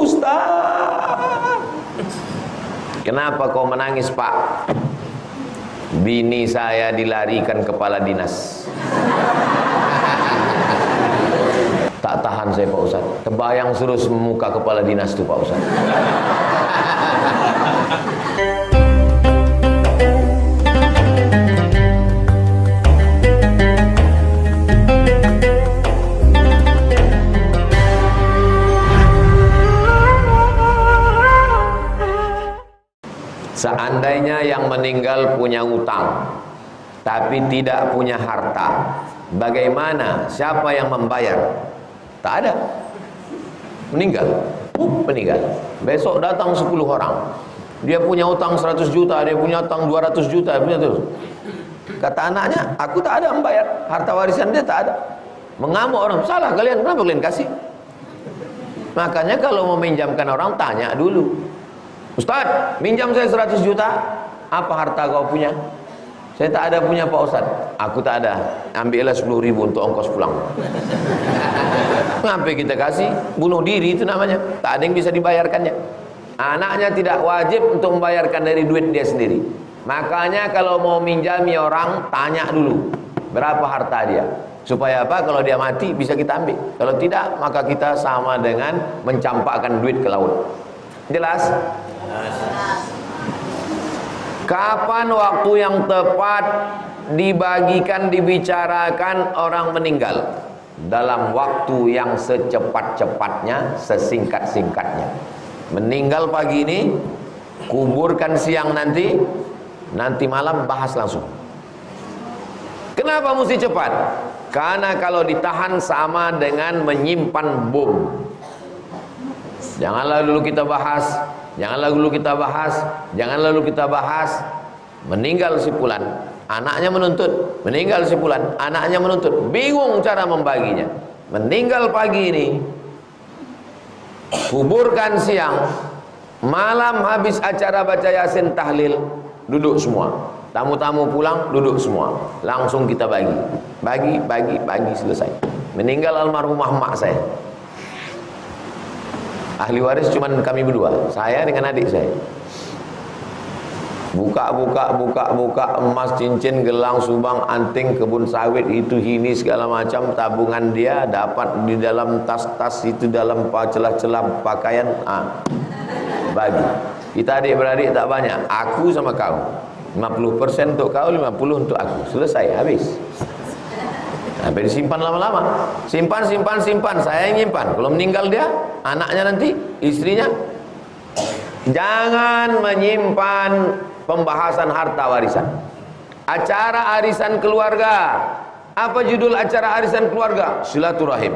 Ustaz, kenapa kau menangis Pak? Bini saya dilarikan kepala dinas. Tak tahan saya Pak Ustaz. Terbayang terus muka kepala dinas itu Pak Ustaz. Seandainya yang meninggal punya utang tapi tidak punya harta, bagaimana? Siapa yang membayar? Tak ada. Meninggal, meninggal. Besok datang 10 orang. Dia punya utang 100 juta, dia punya utang 200 juta, punya terus. Kata anaknya, aku tak ada membayar. Harta warisan dia tak ada. Mengamuk orang, salah kalian, kenapa kalian kasih? Makanya kalau mau minjamkan orang, tanya dulu. Ustaz, minjam saya 100 juta. Apa harta kau punya? Saya tak ada punya Pak Ustaz. Aku tak ada. Ambillah 10.000 untuk ongkos pulang. Ngapain kita kasih? Bunuh diri itu namanya. Tak ada yang bisa dibayarkannya. Anaknya tidak wajib untuk membayarkan dari duit dia sendiri. Makanya kalau mau minjami orang, tanya dulu berapa harta dia. Supaya apa? Kalau dia mati bisa kita ambil. Kalau tidak, maka kita sama dengan mencampakkan duit ke laut. Jelas? Kapan waktu yang tepat dibagikan, dibicarakan orang meninggal? Dalam waktu yang secepat-cepatnya, sesingkat-singkatnya. Meninggal pagi ini, kuburkan siang nanti malam bahas langsung. Kenapa mesti cepat? Karena kalau ditahan sama dengan menyimpan bom. Janganlah dulu kita bahas, janganlah dulu kita bahas, janganlah dulu kita bahas. Meninggal si fulan, anaknya menuntut. Meninggal si fulan, anaknya menuntut. Bingung cara membaginya. Meninggal pagi ini, kuburkan siang, malam habis acara baca Yasin tahlil, duduk semua. Tamu-tamu pulang, duduk semua. Langsung kita bagi. Bagi, selesai. Meninggal almarhumah mak saya. Ahli waris cuma kami berdua, saya dengan adik saya. Buka emas, cincin, gelang, subang, anting, kebun sawit, itu ini segala macam tabungan dia dapat di dalam tas-tas itu, dalam celah-celah pakaian. Bagi. Kita adik-beradik tak banyak, aku sama kau. 50% untuk kau, 50% untuk aku. Selesai, habis. Sampai disimpan lama-lama. Simpan. Saya yang nyimpan. Kalau meninggal dia, anaknya nanti, istrinya. Jangan menyimpan pembahasan harta warisan. Acara arisan keluarga. Apa judul acara arisan keluarga? Silaturahim.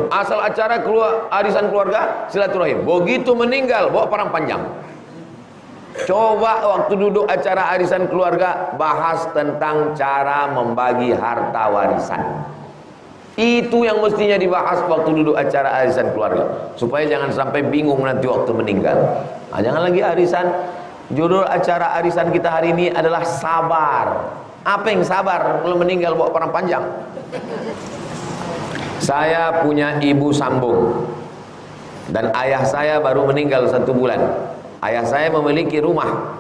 Asal acara arisan keluarga, silaturahim. Begitu meninggal, bawa perang panjang. Coba waktu duduk acara arisan keluarga, bahas tentang cara membagi harta warisan. Itu yang mestinya dibahas waktu duduk acara arisan keluarga, supaya jangan sampai bingung nanti waktu meninggal. Jangan lagi arisan. Judul acara arisan kita hari ini adalah sabar. Apa yang sabar kalau meninggal bawa perang panjang? Saya punya ibu sambung, dan ayah saya baru meninggal 1 bulan. Ayah saya memiliki rumah.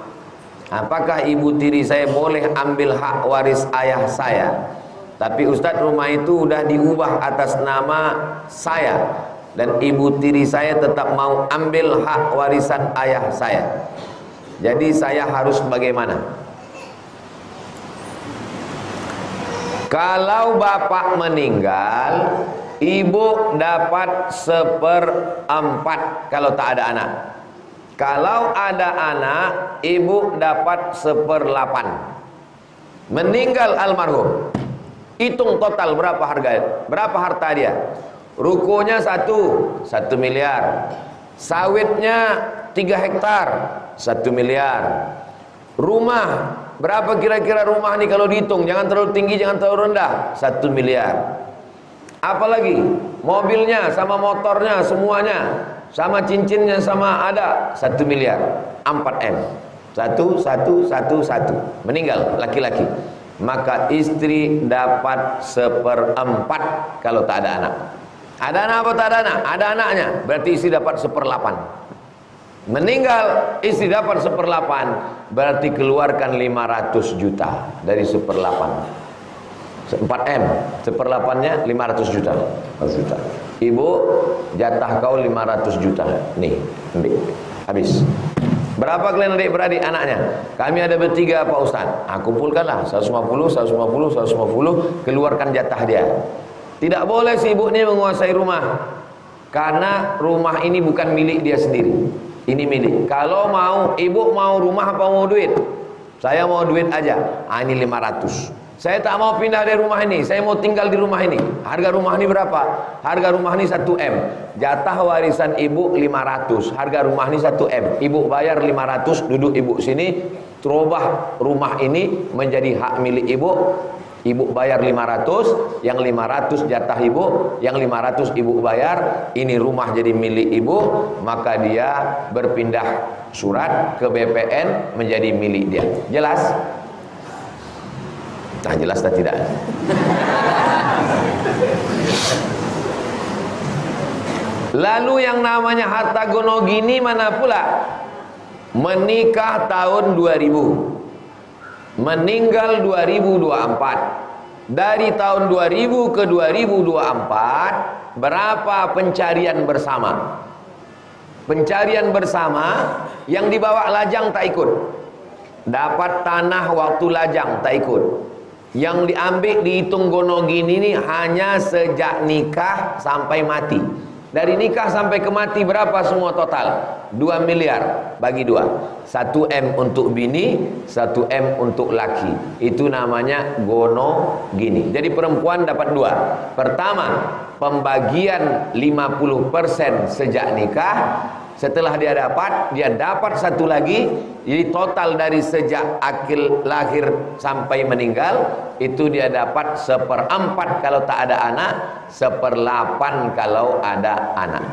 Apakah ibu tiri saya boleh ambil hak waris ayah saya? Tapi Ustadz, rumah itu sudah diubah atas nama saya, dan ibu tiri saya tetap mau ambil hak warisan ayah saya. Jadi saya harus bagaimana? Kalau bapak meninggal, ibu dapat 1/4 kalau tak ada anak. Kalau ada anak, ibu dapat 1/8. Meninggal almarhum, hitung total berapa harta dia. Rukonya 1 miliar. Sawitnya 3 hektar, 1 miliar. Rumah, berapa kira-kira rumah nih kalau dihitung? Jangan terlalu tinggi, jangan terlalu rendah. 1 miliar. Apalagi mobilnya sama motornya semuanya, sama cincinnya sama ada, 1 miliar. 4M. 1. Meninggal laki-laki. Maka istri dapat 1/4 kalau tak ada anak. Ada anak apa tak ada anak? Ada anaknya, berarti istri dapat 1/8. Meninggal, istri dapat 1/8, berarti keluarkan 500 juta dari 1/8. 4M, 1/8-nya 500 juta. Ibu, jatah kau 500 juta. Nih, ambil. Habis. Berapa kalian adik-beradik anaknya? Kami ada bertiga Pak Ustaz. Kumpulkanlah 150, 150, 150, keluarkan jatah dia. Tidak boleh si ibu ini menguasai rumah, karena rumah ini bukan milik dia sendiri. Ini milik. Kalau mau, ibu mau rumah apa mau duit? Saya mau duit aja. Ini 500. Saya tak mau pindah dari rumah ini, saya mau tinggal di rumah ini. Harga rumah ini berapa? Harga rumah ini 1M. Jatah warisan ibu 500. Harga rumah ini 1M. Ibu bayar 500, duduk ibu sini, terubah rumah ini menjadi hak milik ibu. Ibu bayar 500, yang 500 jatah ibu, yang 500 ibu bayar. Ini rumah jadi milik ibu, maka dia berpindah surat ke BPN menjadi milik dia. Jelas? Nah, jelas atau tidak? Lalu yang namanya harta gono gini mana pula? Menikah tahun 2000, meninggal 2024. Dari tahun 2000 ke 2024, berapa pencarian bersama? Pencarian bersama yang dibawa lajang tak ikut. Dapat tanah waktu lajang tak ikut. Yang diambil dihitung gono gini ini hanya sejak nikah sampai mati. Dari nikah sampai ke mati berapa semua total? 2 miliar bagi 2. 1M untuk bini, 1M untuk laki. Itu namanya gono gini. Jadi perempuan dapat 2. Pertama, pembagian 50% sejak nikah. Setelah dia dapat 1 lagi. Jadi total dari sejak akil lahir sampai meninggal, itu dia dapat 1/4 kalau tak ada anak, 1/8 kalau ada anak.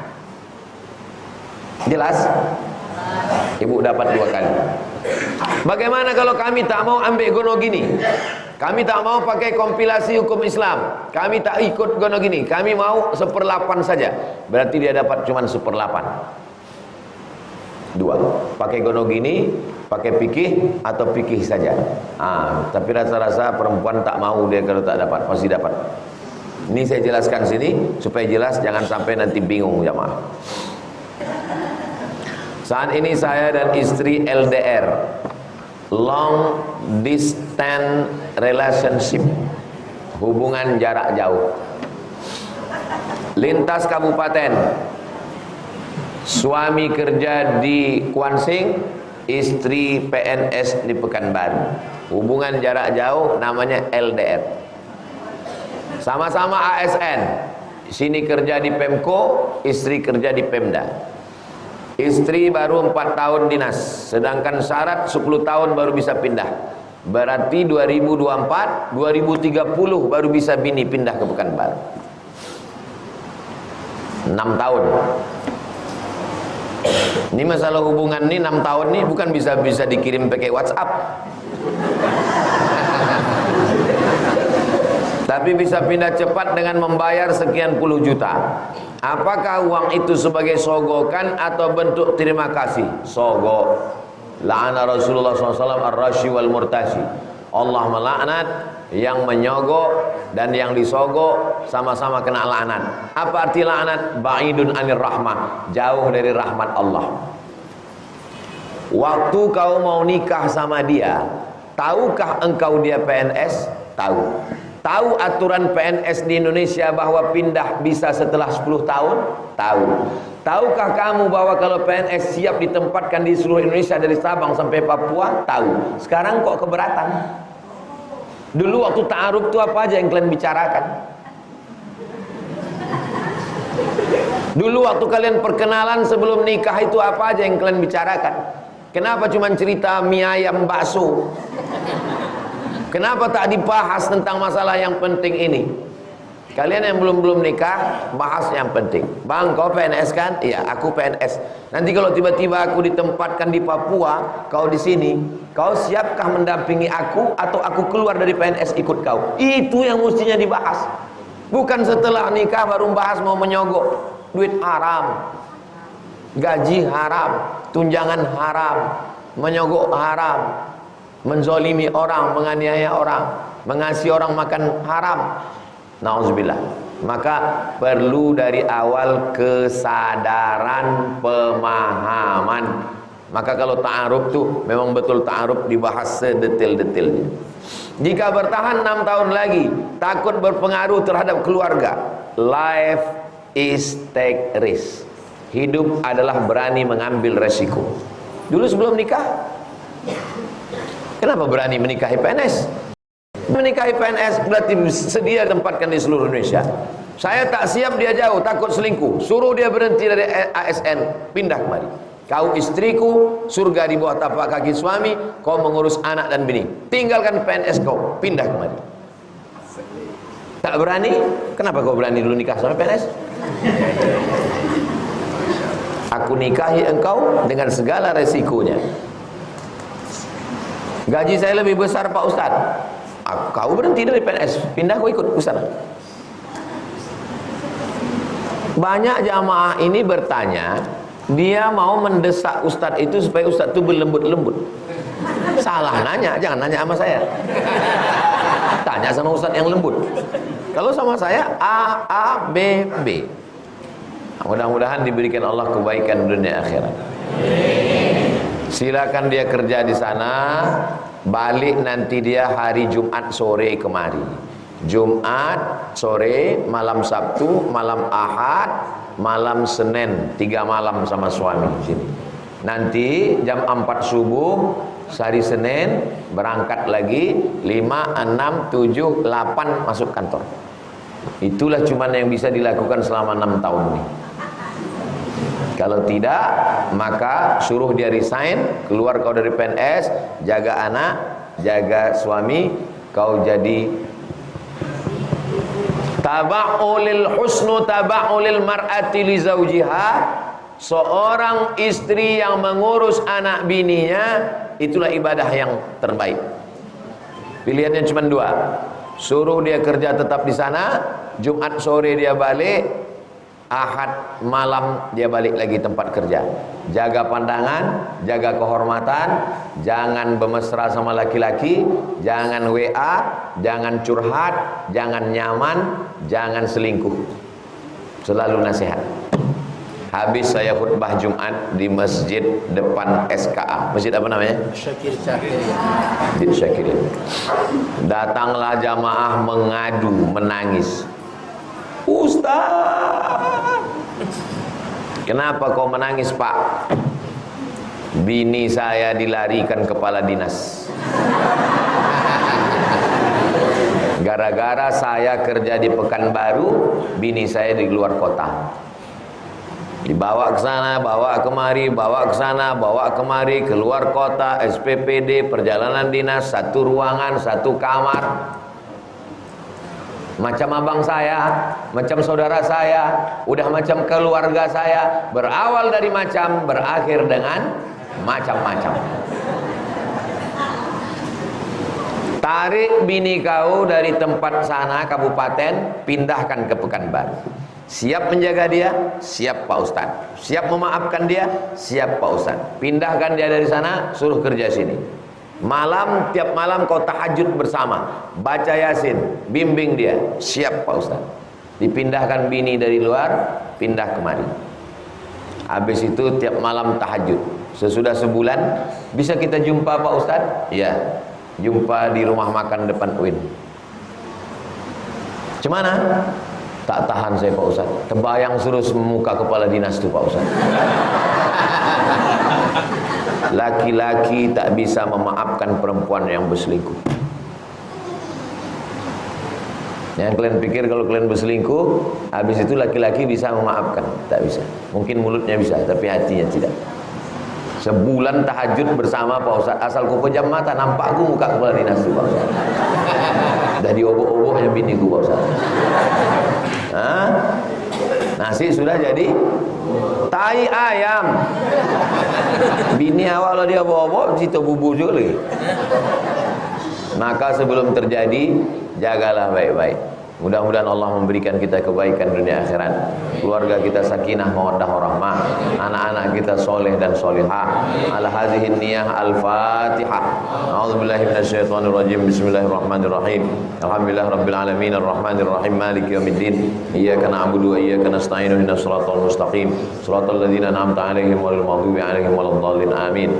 Jelas? Ibu dapat 2 kali. Bagaimana kalau kami tak mau ambil gono gini? Kami tak mau pakai kompilasi hukum Islam. Kami tak ikut gono gini. Kami mau 1/8 saja. Berarti dia dapat cuma 1/8. 2. Pakai gono gini, pakai fikih atau fikih saja. Tapi rasa-rasa perempuan tak mau dia kalau tak dapat, pasti dapat. Ini saya jelaskan sini supaya jelas, jangan sampai nanti bingung jamaah. Saat ini saya dan istri LDR, long distance relationship, hubungan jarak jauh, lintas kabupaten. Suami kerja di Kuansing, istri PNS di Pekanbaru. Hubungan jarak jauh namanya LDR. Sama-sama ASN. Sini kerja di Pemko, istri kerja di Pemda. Istri baru 4 tahun dinas, sedangkan syarat 10 tahun baru bisa pindah. Berarti 2024, 2030 baru bisa bini pindah ke Pekanbaru. 6 tahun. Ini masalah hubungan nih 6 tahun nih bukan bisa dikirim pakai WhatsApp. Tapi bisa pindah cepat dengan membayar sekian puluh juta. Apakah uang itu sebagai sogokan atau bentuk terima kasih? Sogok. La'ana Rasulullah SAW ar-rashi wal murtashi. Allah melaknat yang menyogok dan yang disogok, sama-sama kena laknat. Apa arti laknat? Ba'idun anir rahmah, jauh dari rahmat Allah. Waktu kau mau nikah sama dia, tahukah engkau dia PNS? Tahu. Tahu aturan PNS di Indonesia bahwa pindah bisa setelah 10 tahun? Tahu. Tahukah kamu bahwa kalau PNS siap ditempatkan di seluruh Indonesia dari Sabang sampai Papua? Tahu. Sekarang kok keberatan? Dulu waktu ta'aruf itu apa aja yang kalian bicarakan? Dulu waktu kalian perkenalan sebelum nikah itu apa aja yang kalian bicarakan? Kenapa cuma cerita mie ayam bakso? Kenapa tak dibahas tentang masalah yang penting ini? Kalian yang belum nikah, bahas yang penting. Bang, kau PNS kan? Iya, aku PNS. Nanti kalau tiba-tiba aku ditempatkan di Papua, kau di sini, kau siapkah mendampingi aku atau aku keluar dari PNS ikut kau? Itu yang mestinya dibahas. Bukan setelah nikah baru bahas mau menyogok. Duit haram, gaji haram, tunjangan haram, menyogok haram, menzolimi orang, menganiaya orang, mengasih orang makan haram. Nauzubillah. Maka perlu dari awal kesadaran, pemahaman. Maka kalau ta'aruf tuh memang betul ta'aruf dibahas sedetail-detailnya. Jika bertahan 6 tahun lagi, takut berpengaruh terhadap keluarga. Life is take risk. Hidup adalah berani mengambil resiko. Dulu sebelum nikah, kenapa berani menikahi PNS? Menikahi PNS berarti sedia tempatkan di seluruh Indonesia. Saya tak siap, dia jauh, takut selingkuh. Suruh dia berhenti dari ASN, pindah kemari. Kau istriku, surga di bawah tapak kaki suami, kau mengurus anak dan bini. Tinggalkan PNS kau, pindah kemari. Tak berani? Kenapa kau berani dulu nikah sama PNS? Aku nikahi engkau dengan segala resikonya. Gaji saya lebih besar Pak Ustadz. Kau berhenti dari PNS, pindah kau ikut ke sana. Banyak jamaah ini bertanya, dia mau mendesak Ustadz itu supaya Ustadz itu berlembut-lembut. Salah nanya, jangan nanya sama saya. Tanya sama Ustadz yang lembut. Kalau sama saya A, B, B. Mudah-mudahan diberikan Allah kebaikan dunia akhirat. Silakan dia kerja di sana, balik nanti dia hari Jumat sore kemari. Jumat sore, malam Sabtu, malam Ahad, malam Senin, 3 malam sama suami di sini. Nanti jam 4 subuh hari Senin berangkat lagi, 5, 6, 7, 8 masuk kantor. Itulah cuman yang bisa dilakukan selama 6 tahun ini. Kalau tidak, maka suruh dia resign, keluar kau dari PNS, jaga anak, jaga suami, kau jadi taba'ulil husnu taba'ulil mar'ati li zawjiha. Seorang istri yang mengurus anak bininya, itulah ibadah yang terbaik. Pilihannya cuma 2. Suruh dia kerja tetap di sana, Jumat sore dia balik, Ahad malam dia balik lagi tempat kerja. Jaga pandangan, jaga kehormatan, jangan bermesra sama laki-laki, jangan WA, jangan curhat, jangan nyaman, jangan selingkuh. Selalu nasihat. Habis saya khutbah Jumat di masjid depan SKA. Masjid apa namanya? Syakir. Masjid Syakir. Datanglah jamaah mengadu, menangis. Ustaz, kenapa kau menangis Pak? Bini saya dilarikan kepala dinas. Gara-gara saya kerja di Pekanbaru, bini saya di luar kota. Dibawa ke sana, bawa kemari, bawa ke sana, bawa kemari, keluar kota, SPPD, perjalanan dinas, 1 ruangan, 1 kamar. Macam abang saya, macam saudara saya, udah macam keluarga saya. Berawal dari macam, berakhir dengan macam-macam. Tarik bini kau dari tempat sana, kabupaten, pindahkan ke Pekanbaru. Siap menjaga dia? Siap Pak Ustaz. Siap memaafkan dia? Siap Pak Ustaz. Pindahkan dia dari sana, suruh kerja sini. Malam, tiap malam kau tahajud bersama, baca Yasin, bimbing dia. Siap Pak Ustaz. Dipindahkan bini dari luar, pindah kemari. Habis itu tiap malam tahajud. Sesudah sebulan, bisa kita jumpa Pak Ustaz? Ya, jumpa di rumah makan depan UIN. Cemana? Tak tahan saya Pak Ustaz. Terbayang suruh muka kepala dinas itu Pak Ustaz. Laki-laki tak bisa memaafkan perempuan yang berselingkuh. Yang kalian pikir kalau kalian berselingkuh, habis itu laki-laki bisa memaafkan? Tak bisa. Mungkin mulutnya bisa, tapi hatinya tidak. Sebulan tahajud bersama Pak Ustaz, asal ku pejam mata, nampak ku muka kepala dinas itu Pak Ustaz. Dah diobok-oboknya bini ku Pak Ustaz. Hah? Nasi sudah jadi tai ayam. Bini awak kalau dia bawa-bawa cerita bubur juga lagi. Maka sebelum terjadi, jagalah baik-baik. Mudah-mudahan Allah memberikan kita kebaikan dunia akhirat. Keluarga kita sakinah mawaddah warahmah. Anak-anak kita soleh dan solihah. Ala hadhihi niyah al-Fatihah. A'udzubillahi minasyaitonir rajim. Bismillahirrahmanirrahim. Alhamdulillah rabbil alamin arrahmanir rahim maliki yaumiddin. Iyyaka na'budu wa iyyaka nasta'in ihdinas siratal mustaqim. Siratal ladzina an'amta 'alaihim ghairil maghdubi 'alaihim waladdallin. Amin.